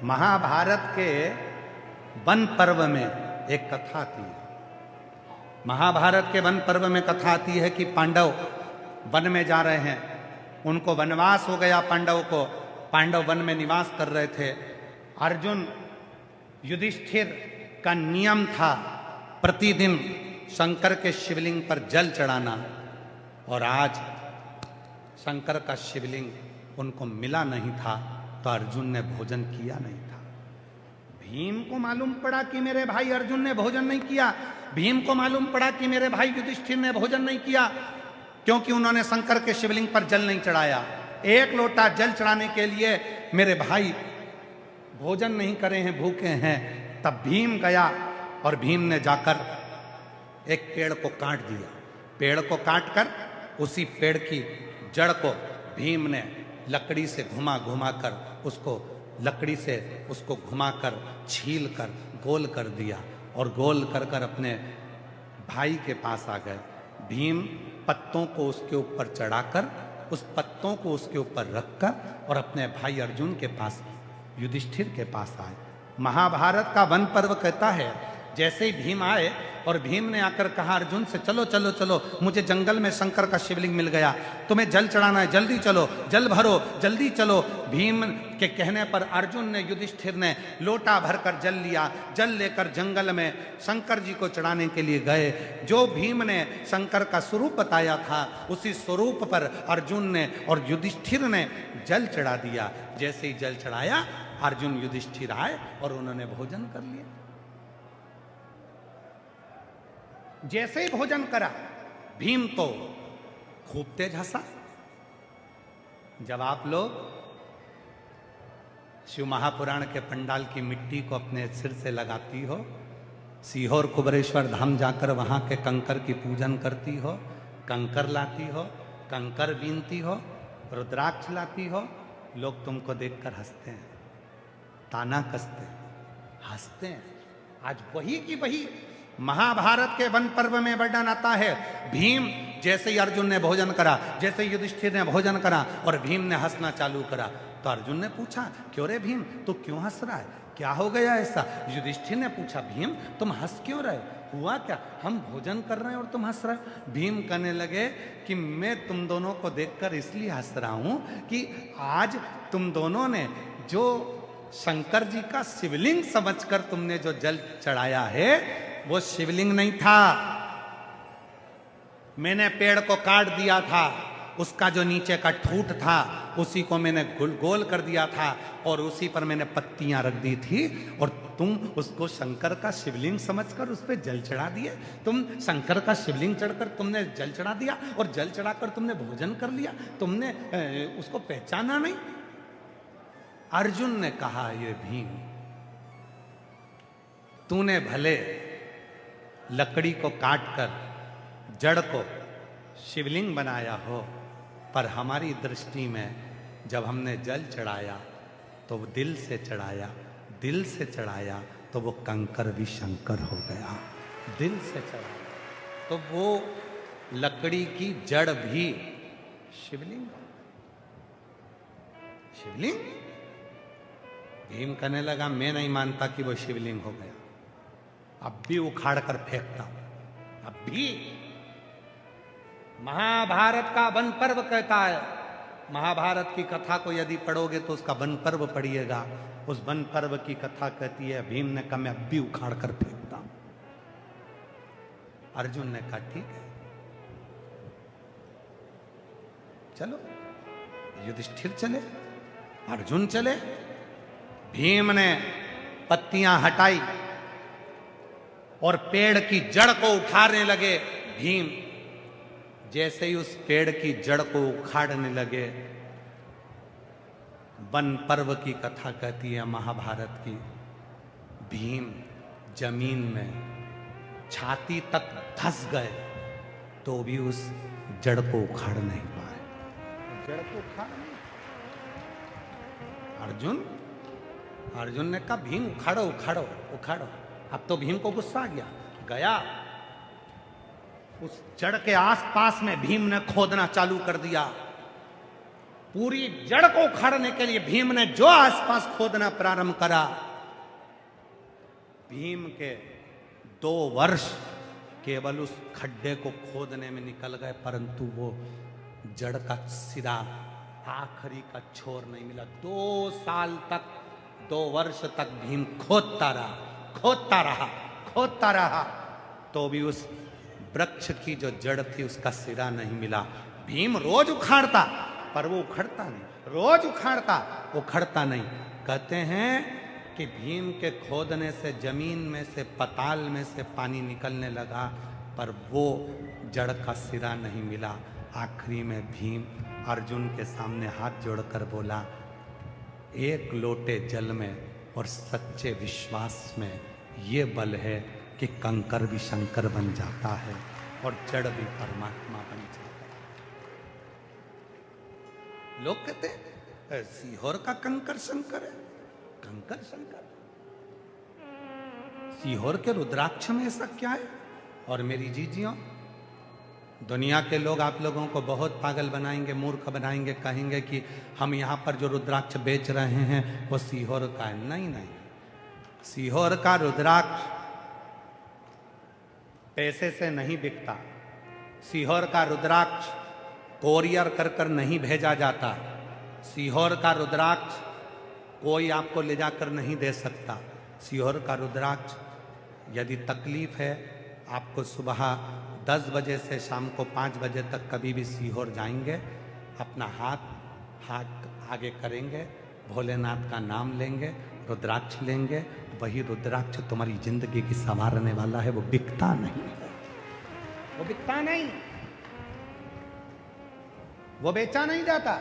महाभारत के वन पर्व में एक कथा आती है। महाभारत के वन पर्व में कथा आती है कि पांडव वन में जा रहे हैं, उनको वनवास हो गया। पांडव को, पांडव वन में निवास कर रहे थे। अर्जुन युधिष्ठिर का नियम था प्रतिदिन शंकर के शिवलिंग पर जल चढ़ाना, और आज शंकर का शिवलिंग उनको मिला नहीं था, तो अर्जुन ने भोजन किया नहीं था। भीम को मालूम पड़ा कि मेरे भाई अर्जुन ने भोजन नहीं किया। भीम को मालूम पड़ा कि मेरे भाई युधिष्ठिर ने भोजन नहीं किया, क्योंकि उन्होंने शंकर के शिवलिंग पर जल नहीं चढ़ाया। एक लोटा जल चढ़ाने के लिए मेरे भाई भोजन नहीं करे हैं, भूखे हैं। तब भीम गया और भीम ने जाकर एक पेड़ को काट दिया। पेड़ को काटकर उसी पेड़ की जड़ को भीम ने लकड़ी से घुमा घुमा कर उसको लकड़ी से उसको घुमाकर छील कर गोल कर दिया, और गोल कर कर अपने भाई के पास आ गए। भीम पत्तों को उसके ऊपर चढ़ाकर, उस पत्तों को उसके ऊपर रखकर और अपने भाई अर्जुन के पास, युधिष्ठिर के पास आए। महाभारत का वन पर्व कहता है, जैसे ही भीम आए और भीम ने आकर कहा अर्जुन से, चलो चलो चलो, मुझे जंगल में शंकर का शिवलिंग मिल गया, तुम्हें जल चढ़ाना है, जल्दी चलो, जल भरो, जल्दी चलो। भीम के कहने पर अर्जुन ने, युधिष्ठिर ने लोटा भरकर जल लिया। जल लेकर जंगल में शंकर जी को चढ़ाने के लिए गए। जो भीम ने शंकर का स्वरूप बताया था, उसी स्वरूप पर अर्जुन ने और युधिष्ठिर ने जल चढ़ा दिया। जैसे ही जल चढ़ाया, अर्जुन युधिष्ठिर आए और उन्होंने भोजन कर लिया। जैसे ही भोजन करा, भीम तो खूब तेज हंसा। जब आप लोग शिव महापुराण के पंडाल की मिट्टी को अपने सिर से लगाती हो, सीहोर कुबरेश्वर धाम जाकर वहां के कंकर की पूजन करती हो, कंकर लाती हो, कंकर बीनती हो, रुद्राक्ष लाती हो, लोग तुमको देखकर हंसते हैं, ताना कसते हैं, हंसते हैं। आज वही की वही महाभारत के वन पर्व में वर्णन आता है। भीम, जैसे ही अर्जुन ने भोजन करा, जैसे ही युधिष्ठिर ने भोजन करा और भीम ने हंसना चालू करा, तो अर्जुन ने पूछा, क्यों रे भीम, तू क्यों हंस रहा है, क्या हो गया ऐसा? युधिष्ठिर ने पूछा, भीम तुम हंस क्यों रहे, हुआ क्या? हम भोजन कर रहे हैं और तुम हंस रहे। भीम कहने लगे कि मैं तुम दोनों को देखकर इसलिए हंस रहा हूं कि आज तुम दोनों ने जो शंकर जी का शिवलिंग समझकर तुमने जो जल चढ़ाया है, वो शिवलिंग नहीं था। मैंने पेड़ को काट दिया था, उसका जो नीचे का ठूठ था उसी को मैंने गोल कर दिया था, और उसी पर मैंने पत्तियां रख दी थी, और तुम उसको शंकर का शिवलिंग समझकर उस पर जल चढ़ा दिए। तुम शंकर का शिवलिंग चढ़कर तुमने जल चढ़ा दिया, और जल चढ़ाकर तुमने भोजन कर लिया, तुमने उसको पहचाना नहीं। अर्जुन ने कहा, ये भीम, तूने भले लकड़ी को काटकर जड़ को शिवलिंग बनाया हो, पर हमारी दृष्टि में जब हमने जल चढ़ाया तो वो दिल से चढ़ाया, दिल से चढ़ाया तो वो कंकर भी शंकर हो गया। दिल से चढ़ाया तो वो लकड़ी की जड़ भी शिवलिंग। शिवलिंग? भीम कहने लगा, मैं नहीं मानता कि वो शिवलिंग हो गया, अब भी उखाड़ कर फेंकता हूं, अब भी। महाभारत का वन पर्व कहता है, महाभारत की कथा को यदि पढ़ोगे तो उसका वन पर्व पढ़िएगा। उस वन पर्व की कथा कहती है, भीम ने कहा मैं अब भी उखाड़ कर फेंकता हूं। अर्जुन ने कहा ठीक है, चलो। युधिष्ठिर चले, अर्जुन चले। भीम ने पत्तियां हटाई और पेड़ की जड़ को उखाड़ने लगे। भीम जैसे ही उस पेड़ की जड़ को उखाड़ने लगे, वन पर्व की कथा कहती है महाभारत की, भीम जमीन में छाती तक धंस गए तो भी उस जड़ को उखाड़ नहीं पाए। जड़ को उखाड़ नहीं। अर्जुन ने कहा, भीम उखाड़ो उखाड़ो उखाड़ो। अब तो भीम को गुस्सा आ गया, उस जड़ के आसपास में भीम ने खोदना चालू कर दिया। पूरी जड़ को उखाड़ने के लिए भीम ने जो आसपास खोदना प्रारंभ करा, भीम के 2 वर्ष केवल उस खड्डे को खोदने में निकल गए, परंतु वो जड़ का सिरा, आखिरी का छोर नहीं मिला। 2 साल तक, 2 वर्ष तक भीम खोदता रहा, तो भी उस वृक्ष की जो जड़ थी उसका सिरा नहीं मिला। भीम रोज उखाड़ता पर वो उखड़ता नहीं, रोज उखड़ता नहीं। कहते हैं कि भीम के खोदने से जमीन में से, पताल में से पानी निकलने लगा, पर वो जड़ का सिरा नहीं मिला। आखिरी में भीम अर्जुन के सामने हाथ जोड़कर बोला, 1 लोटे जल में और सच्चे विश्वास में ये बल है कि कंकर भी शंकर बन जाता है और जड़ भी परमात्मा बन जाता है। लोग कहते हैं सीहोर का कंकर शंकर है। कंकर शंकर, सीहोर के रुद्राक्ष में ऐसा क्या है? और मेरी जीजियों, दुनिया के लोग आप लोगों को बहुत पागल बनाएंगे, मूर्ख बनाएंगे, कहेंगे कि हम यहाँ पर जो रुद्राक्ष बेच रहे हैं वो सीहोर का है। नहीं, सीहोर का रुद्राक्ष पैसे से नहीं बिकता। सीहोर का रुद्राक्ष कोरियर कर नहीं भेजा जाता। सीहोर का रुद्राक्ष कोई आपको ले जाकर नहीं दे सकता। सीहोर का रुद्राक्ष, यदि तकलीफ है, आपको सुबह 10 बजे से शाम को 5 बजे तक कभी भी सीहोर जाएंगे, अपना हाथ आगे करेंगे, भोलेनाथ का नाम लेंगे, रुद्राक्ष लेंगे, वही रुद्राक्ष तुम्हारी जिंदगी की संवारने वाला है। वो बिकता नहीं है, वो बिकता नहीं, वो बेचा नहीं जाता।